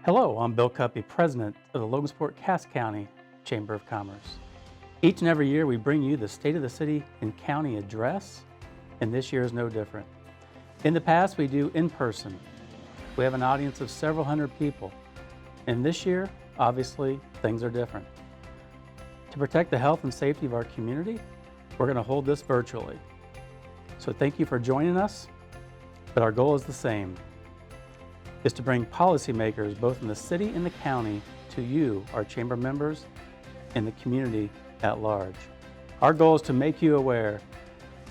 Hello, I'm Bill Cuppy, President of the Logansport-Cass County Chamber of Commerce. Each and every year we bring you the State of the City and County Address, and this year is no different. In the past we do in person. We have an audience of several hundred people, and this year, obviously, things are different. To protect the health and safety of our community, we're going to hold this virtually. So thank you for joining us, but our goal is the same, is to bring policymakers both in the city and the county to you, our chamber members, and the community at large. Our goal is to make you aware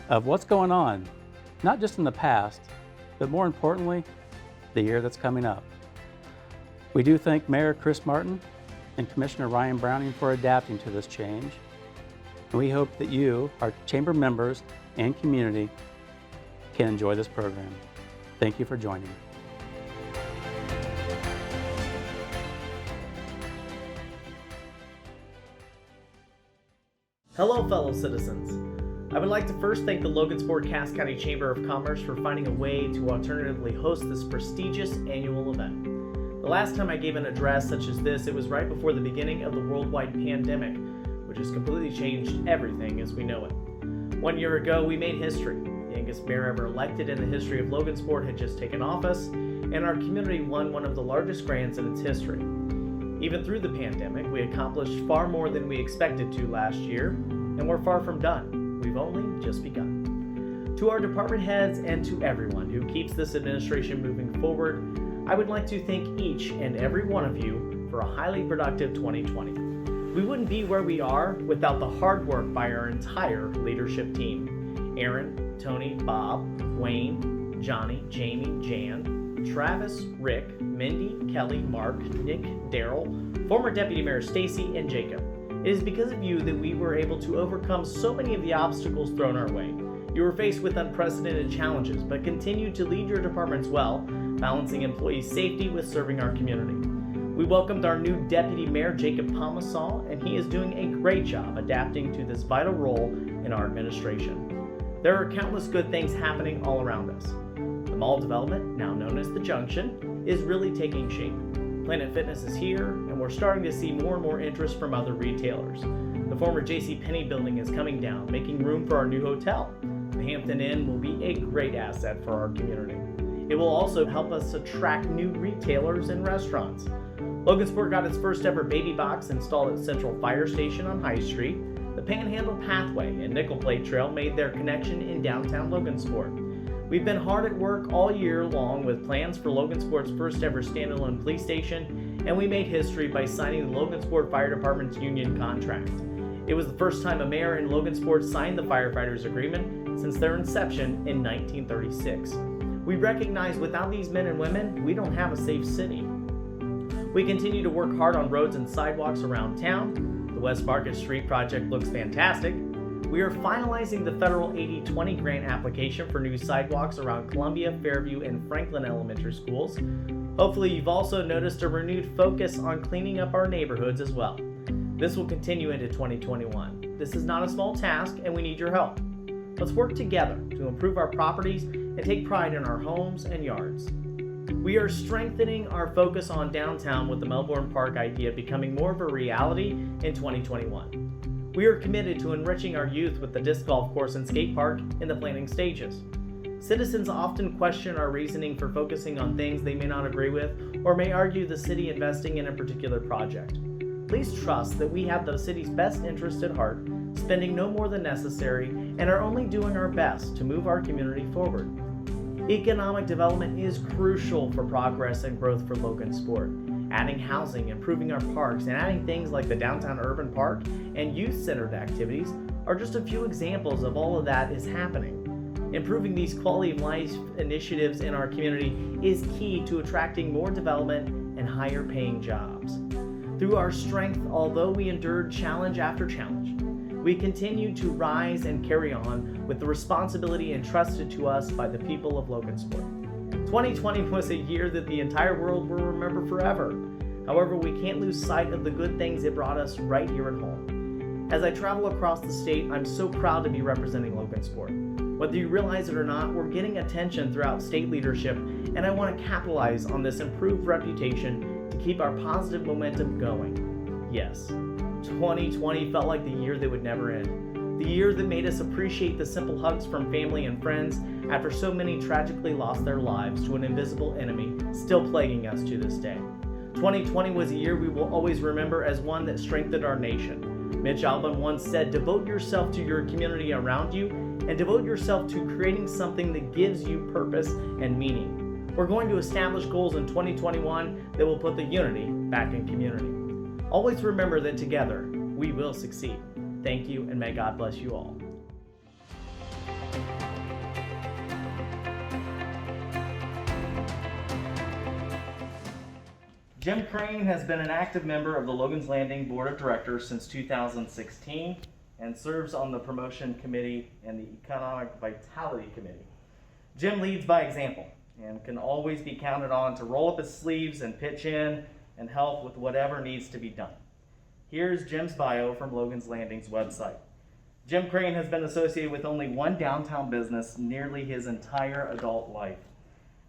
of what's going on, not just in the past, but more importantly, the year that's coming up. We do thank Mayor Chris Martin and Commissioner Ryan Browning for adapting to this change. And we hope that you, our chamber members and community, can enjoy this program. Thank you for joining. Hello, fellow citizens. I would like to first thank the Logansport-Cass County Chamber of Commerce for finding a way to alternatively host this prestigious annual event. The last time I gave an address such as this, it was right before the beginning of the worldwide pandemic, which has completely changed everything as we know it. 1 year ago, we made history. The youngest mayor ever elected in the history of Logansport had just taken office, and our community won one of the largest grants in its history. Even through the pandemic, we accomplished far more than we expected to last year, and we're far from done. We've only just begun. To our department heads and to everyone who keeps this administration moving forward, I would like to thank each and every one of you for a highly productive 2020. We wouldn't be where we are without the hard work by our entire leadership team. Aaron, Tony, Bob, Wayne, Johnny, Jamie, Jan, Travis, Rick, Mindy, Kelly, Mark, Nick, Daryl, former Deputy Mayor Stacy, and Jacob. It is because of you that we were able to overcome so many of the obstacles thrown our way. You were faced with unprecedented challenges, but continued to lead your departments well, balancing employee safety with serving our community. We welcomed our new Deputy Mayor, Jacob Pomasol, and he is doing a great job adapting to this vital role in our administration. There are countless good things happening all around us. The mall development, now known as The Junction, is really taking shape. Planet Fitness is here, and we're starting to see more and more interest from other retailers. The former JCPenney building is coming down, making room for our new hotel. The Hampton Inn will be a great asset for our community. It will also help us attract new retailers and restaurants. Logansport got its first ever baby box installed at Central Fire Station on High Street. The Panhandle Pathway and Nickel Plate Trail made their connection in downtown Logansport. We've been hard at work all year long with plans for Logansport's first ever standalone police station, and we made history by signing the Logansport Fire Department's union contract. It was the first time a mayor in Logansport signed the firefighters agreement since their inception in 1936. We recognize without these men and women, we don't have a safe city. We continue to work hard on roads and sidewalks around town. The West Market Street project looks fantastic. We are finalizing the federal 80/20 grant application for new sidewalks around Columbia, Fairview, and Franklin elementary schools. Hopefully you've also noticed a renewed focus on cleaning up our neighborhoods as well. This will continue into 2021. This is not a small task, and we need your help. Let's work together to improve our properties and take pride in our homes and yards. We are strengthening our focus on downtown with the Melbourne Park idea becoming more of a reality in 2021. We are committed to enriching our youth with the disc golf course and skate park in the planning stages. Citizens often question our reasoning for focusing on things they may not agree with or may argue the city investing in a particular project. Please trust that we have the city's best interest at heart, spending no more than necessary, and are only doing our best to move our community forward. Economic development is crucial for progress and growth for Logansport. Adding housing, improving our parks, and adding things like the Downtown Urban Park and youth-centered activities are just a few examples of all of that is happening. Improving these quality of life initiatives in our community is key to attracting more development and higher paying jobs. Through our strength, although we endured challenge after challenge, we continue to rise and carry on with the responsibility entrusted to us by the people of Logansport. 2020 was a year that the entire world will remember forever. However, we can't lose sight of the good things it brought us right here at home. As I travel across the state, I'm so proud to be representing Logansport. Whether you realize it or not, we're getting attention throughout state leadership, and I want to capitalize on this improved reputation to keep our positive momentum going. Yes, 2020 felt like the year that would never end. The year that made us appreciate the simple hugs from family and friends after so many tragically lost their lives to an invisible enemy still plaguing us to this day. 2020 was a year we will always remember as one that strengthened our nation. Mitch Albom once said, "Devote yourself to your community around you and devote yourself to creating something that gives you purpose and meaning." We're going to establish goals in 2021 that will put the unity back in community. Always remember that together we will succeed. Thank you, and may God bless you all. Jim Crane has been an active member of the Logan's Landing Board of Directors since 2016 and serves on the Promotion Committee and the Economic Vitality Committee. Jim leads by example and can always be counted on to roll up his sleeves and pitch in and help with whatever needs to be done. Here's Jim's bio from Logan's Landing's website. Jim Crane has been associated with only one downtown business nearly his entire adult life.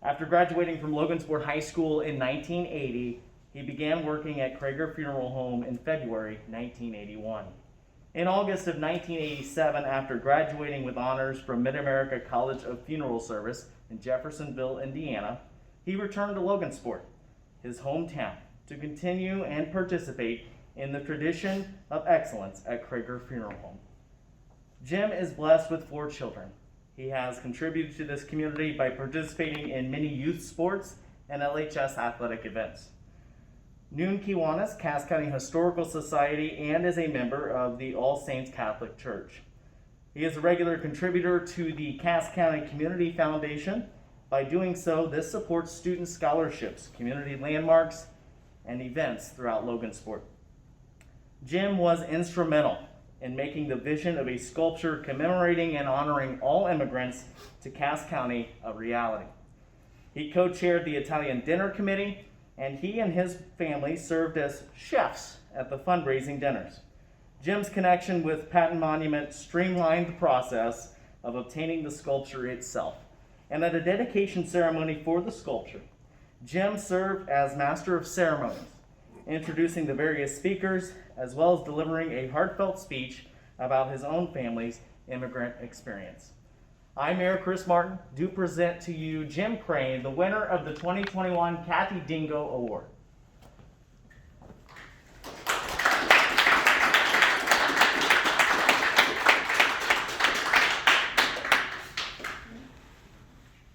After graduating from Logansport High School in 1980, he began working at Krager Funeral Home in February 1981. In August of 1987, after graduating with honors from Mid-America College of Funeral Service in Jeffersonville, Indiana, he returned to Logansport, his hometown, to continue and participate in the tradition of excellence at Krager Funeral Home. Jim is blessed with 4 children. He has contributed to this community by participating in many youth sports and LHS athletic events. Noon Kiwanis Cass County Historical Society, and is a member of the All Saints Catholic Church. He is a regular contributor to the Cass County Community Foundation. By doing so, this supports student scholarships, community landmarks, and events throughout Logansport. Jim was instrumental in making the vision of a sculpture commemorating and honoring all immigrants to Cass County a reality. He co-chaired the Italian Dinner Committee, and he and his family served as chefs at the fundraising dinners. Jim's connection with Patton Monument streamlined the process of obtaining the sculpture itself. And at a dedication ceremony for the sculpture, Jim served as master of ceremonies, introducing the various speakers, as well as delivering a heartfelt speech about his own family's immigrant experience. I, Mayor Chris Martin, do present to you Jim Crane, the winner of the 2021 Kathy Dingo Award.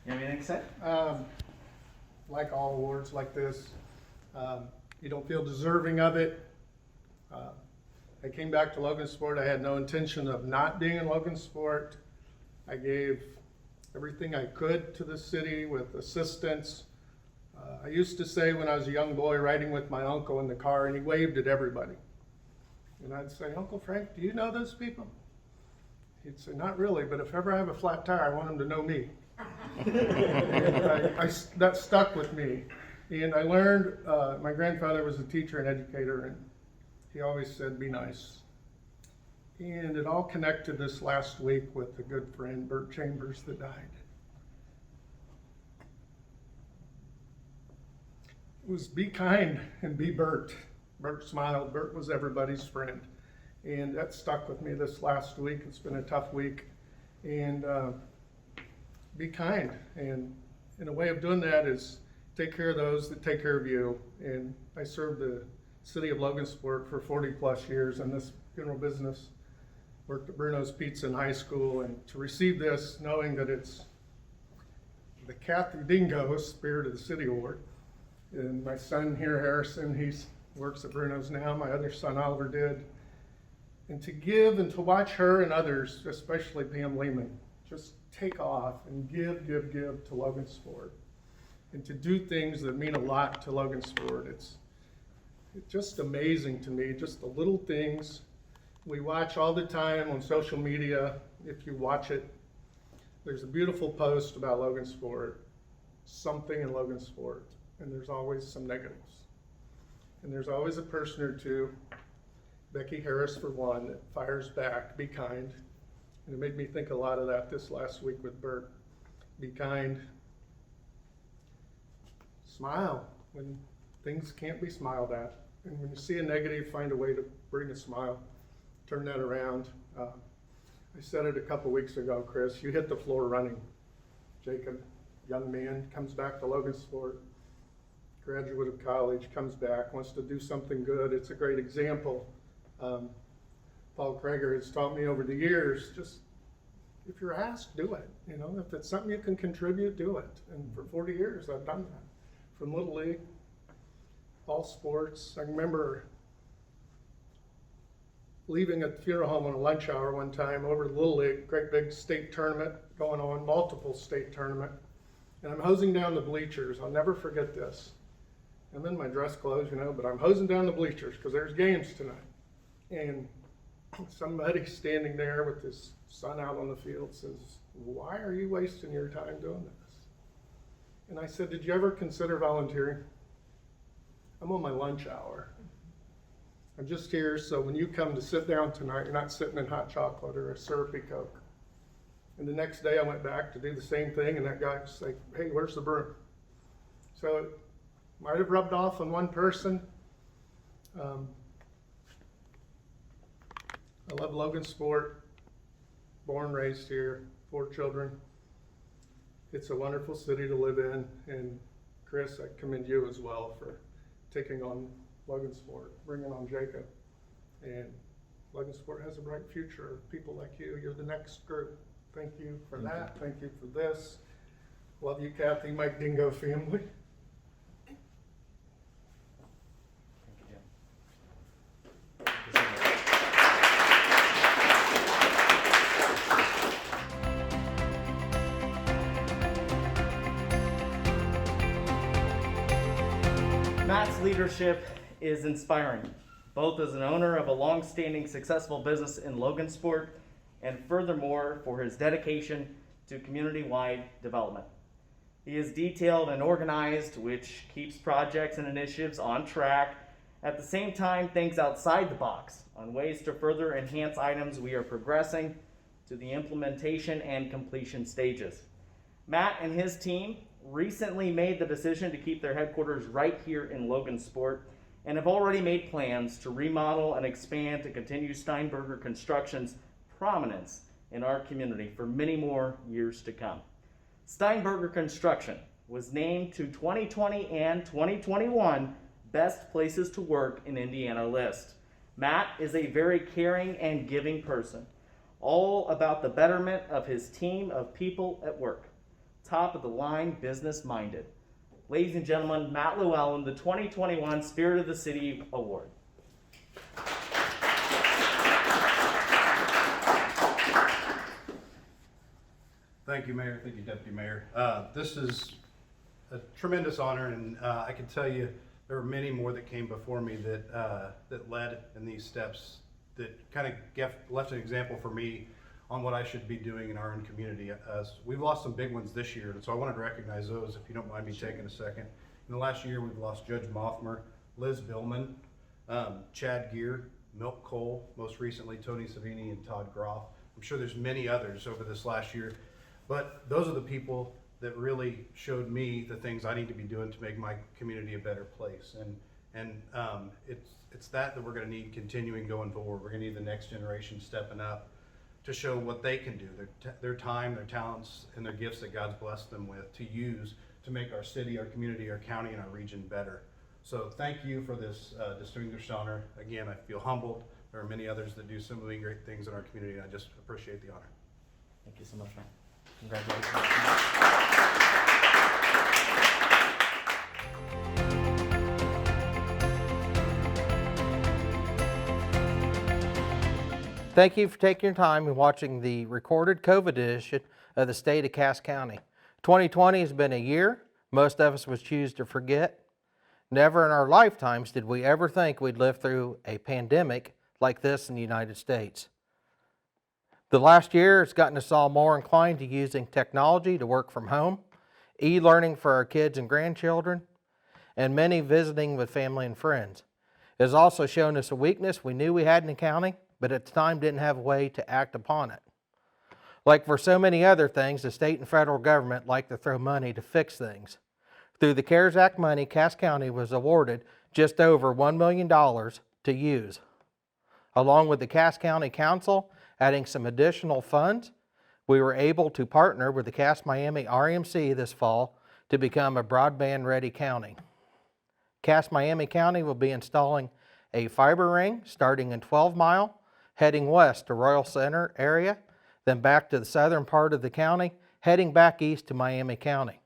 You have anything to say? Like all awards like this, you don't feel deserving of it. I came back to Logansport. I had no intention of not being in Logansport. I gave everything I could to the city with assistance. I used to say when I was a young boy riding with my uncle in the car, and he waved at everybody. And I'd say, "Uncle Frank, do you know those people?" He'd say, "Not really, but if ever I have a flat tire, I want them to know me." And that stuck with me. And I learned, my grandfather was a teacher and educator, and he always said, "Be nice." And it all connected this last week with a good friend, Bert Chambers, that died. It was be kind and be Bert. Bert smiled. Bert was everybody's friend. And that stuck with me this last week. It's been a tough week. And be kind. And a way of doing that is take care of those that take care of you. And I served the city of Logansport for 40 plus years in this funeral business. Worked at Bruno's Pizza in high school, and to receive this, knowing that it's the Kathy Dingo Spirit of the City Award. And my son here, Harrison, he works at Bruno's now. My other son, Oliver, did. And to give and to watch her and others, especially Pam Lehman, just take off and give to Logansport. And to do things that mean a lot to Logansport. It's just amazing to me, just the little things we watch all the time on social media. If you watch it, there's a beautiful post about Logansport, something in Logansport, and there's always some negatives. And there's always a person or two, Becky Harris for one, that fires back, be kind. And it made me think a lot of that this last week with Bert. Be kind. Smile when things can't be smiled at. And when you see a negative, find a way to bring a smile, turn that around. I said it a couple weeks ago, Chris, you hit the floor running. Jacob, young man, comes back to Logansport, graduate of college, comes back, wants to do something good. It's a great example. Paul Krager has taught me over the years, just if you're asked, do it. You know, if it's something you can contribute, do it. And for 40 years, I've done that. From Little League, all sports. I remember leaving a funeral home on a lunch hour one time over to Little League, great big state tournament going on, multiple state tournament. And I'm hosing down the bleachers. I'll never forget this. I'm in my dress clothes, you know, but I'm hosing down the bleachers because there's games tonight. And somebody standing there with his son out on the field says, "Why are you wasting your time doing this?" And I said, "Did you ever consider volunteering? I'm on my lunch hour. I'm just here so when you come to sit down tonight, you're not sitting in hot chocolate or a syrupy Coke." And the next day I went back to do the same thing, and that guy was like, "Hey, where's the broom?" So it might have rubbed off on one person. I love Logansport, born, raised here, 4 children. It's a wonderful city to live in, and Chris, I commend you as well for taking on Logansport, bringing on Jacob. And Logansport has a bright future. People like you, you're the next group. Thank you for that. Thank you for this. Love you, Kathy, my Dingo family. Matt's leadership is inspiring, both as an owner of a long-standing successful business in Logansport, and furthermore for his dedication to community-wide development. He is detailed and organized, which keeps projects and initiatives on track. At the same time, thinks outside the box on ways to further enhance items we are progressing to the implementation and completion stages. Matt and his team recently made the decision to keep their headquarters right here in Logansport and have already made plans to remodel and expand to continue Steinberger Construction's prominence in our community for many more years to come. Steinberger Construction was named to 2020 and 2021 Best Places to Work in Indiana list. Matt is a very caring and giving person, all about the betterment of his team of people at work. Top of the line, business minded. Ladies and gentlemen, Matt Llewellyn, the 2021 Spirit of the City Award. Thank you, Mayor. Thank you, Deputy Mayor. This is a tremendous honor, and I can tell you there were many more that came before me that led in these steps that kind of left an example for me on what I should be doing in our own community. We've lost some big ones this year, and so I wanted to recognize those, if you don't mind me taking a second. In the last year, we've lost Judge Mothmer, Liz Billman, Chad Gear, Milk Cole, most recently Tony Savini and Todd Groff. I'm sure there's many others over this last year, but those are the people that really showed me the things I need to be doing to make my community a better place. And it's that we're going to need continuing going forward. We're going to need the next generation stepping up to show what they can do, their time, their talents, and their gifts that God's blessed them with to use to make our city, our community, our county, and our region better. So thank you for this distinguished honor. Again, I feel humbled. There are many others that do similarly great things in our community, and I just appreciate the honor. Thank you so much, Matt. Congratulations. Thank you for taking your time and watching the recorded COVID edition of the State of Cass County. 2020 has been a year most of us would choose to forget. Never in our lifetimes did we ever think we'd live through a pandemic like this in the United States. The last year has gotten us all more inclined to using technology to work from home, e-learning for our kids and grandchildren, and many visiting with family and friends. It has also shown us a weakness we knew we had in the county, but at the time didn't have a way to act upon it. Like for so many other things, the state and federal government like to throw money to fix things. Through the CARES Act money, Cass County was awarded just over $1 million to use. Along with the Cass County Council adding some additional funds, we were able to partner with the Cass Miami RMC this fall to become a broadband-ready county. Cass Miami County will be installing a fiber ring starting in 12 Mile, heading west to Royal Center area, then back to the southern part of the county, heading back east to Miami County.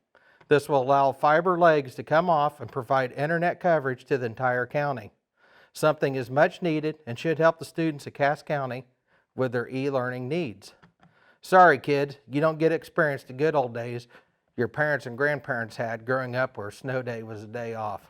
This will allow fiber legs to come off and provide internet coverage to the entire county. Something is much needed and should help the students of Cass County with their e-learning needs. Sorry kids, you don't get to experience the good old days your parents and grandparents had growing up where snow day was a day off.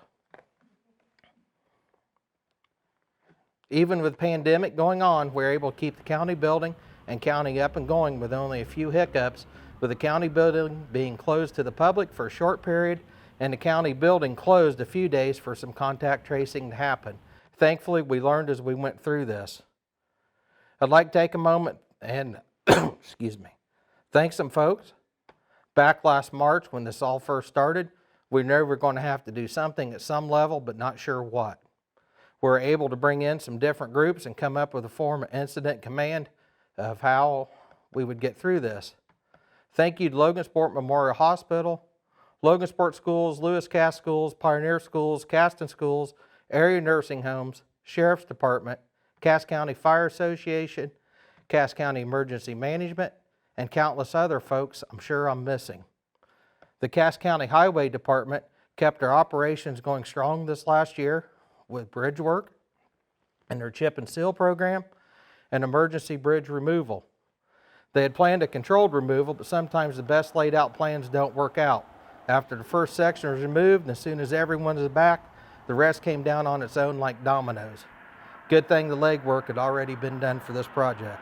Even with the pandemic going on, we're able to keep the county building and county up and going with only a few hiccups, with the county building being closed to the public for a short period and the county building closed a few days for some contact tracing to happen. Thankfully, we learned as we went through this. I'd like to take a moment and excuse me, thank some folks. Back last March when this all first started, we knew we were going to have to do something at some level, but not sure what. We were able to bring in some different groups and come up with a form of incident command of how we would get through this. Thank you to Logansport Memorial Hospital, Logansport Schools, Lewis Cass Schools, Pioneer Schools, Caston Schools, area nursing homes, Sheriff's Department, Cass County Fire Association, Cass County Emergency Management, and countless other folks I'm sure I'm missing. The Cass County Highway Department kept our operations going strong this last year with bridge work and their chip and seal program and emergency bridge removal. They had planned a controlled removal, but sometimes the best laid out plans don't work out. After the first section was removed, and as soon as everyone was back, the rest came down on its own like dominoes. Good thing the legwork had already been done for this project.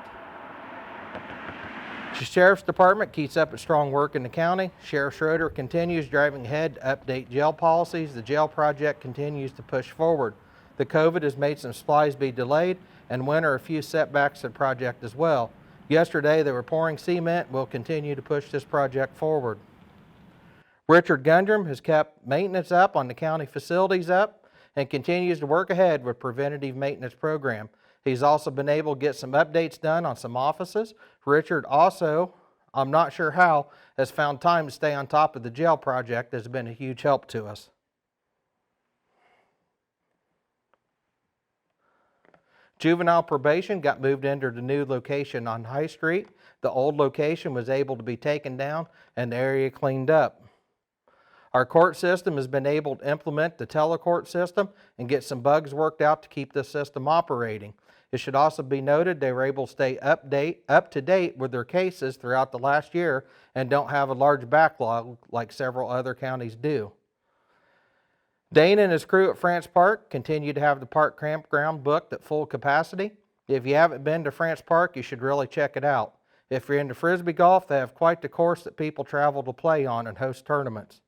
The Sheriff's Department keeps up its strong work in the county. Sheriff Schroeder continues driving ahead to update jail policies. The jail project continues to push forward. The COVID has made some supplies be delayed, and winter a few setbacks to the project as well. Yesterday they were pouring cement. We'll continue to push this project forward. Richard Gundrum has kept maintenance up on the county facilities up and continues to work ahead with preventative maintenance program. He's also been able to get some updates done on some offices. Richard also, I'm not sure how, has found time to stay on top of the jail project. Has been a huge help to us. Juvenile probation got moved into the new location on High Street. The old location was able to be taken down and the area cleaned up. Our court system has been able to implement the telecourt system and get some bugs worked out to keep this system operating. It should also be noted they were able to stay up to date with their cases throughout the last year and don't have a large backlog like several other counties do. Dane and his crew at France Park continue to have the park campground booked at full capacity. If you haven't been to France Park, you should really check it out. If you're into frisbee golf, they have quite the course that people travel to play on and host tournaments.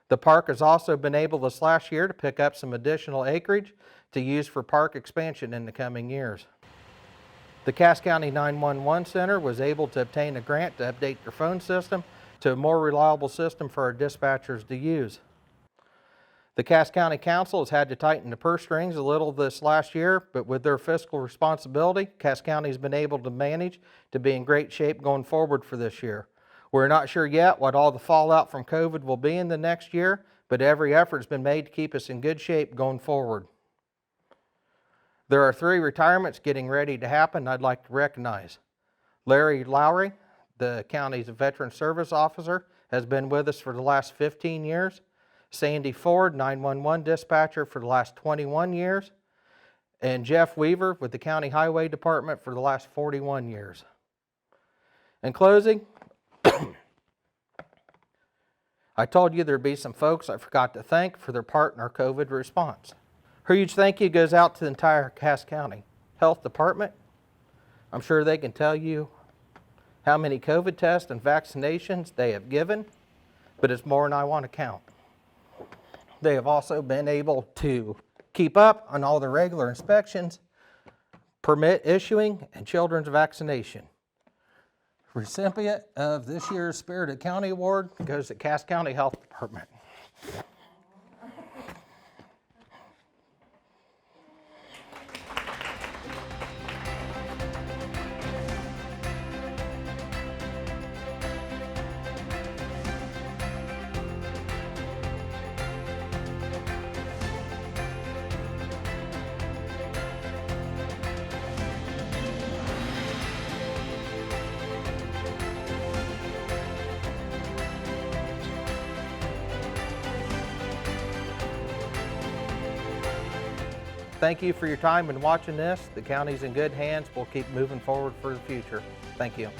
The park has also been able this last year to pick up some additional acreage to use for park expansion in the coming years. The Cass County 911 Center was able to obtain a grant to update their phone system to a more reliable system for our dispatchers to use. The Cass County Council has had to tighten the purse strings a little this last year, but with their fiscal responsibility, Cass County has been able to manage to be in great shape going forward for this year. We're not sure yet what all the fallout from COVID will be in the next year, but every effort has been made to keep us in good shape going forward. There are 3 retirements getting ready to happen I'd like to recognize. Larry Lowry, the county's veteran service officer, has been with us for the last 15 years. Sandy Ford, 911 dispatcher for the last 21 years. And Jeff Weaver with the County Highway Department for the last 41 years. In closing, I told you there'd be some folks I forgot to thank for their part in our COVID response. A huge thank you goes out to the entire Cass County Health Department. I'm sure they can tell you how many COVID tests and vaccinations they have given, but it's more than I want to count. They have also been able to keep up on all the regular inspections, permit issuing, and children's vaccination. Recipient of this year's Spirited County Award goes to Cass County Health Department. Thank you for your time in watching this. The county's in good hands. We'll keep moving forward for the future. Thank you.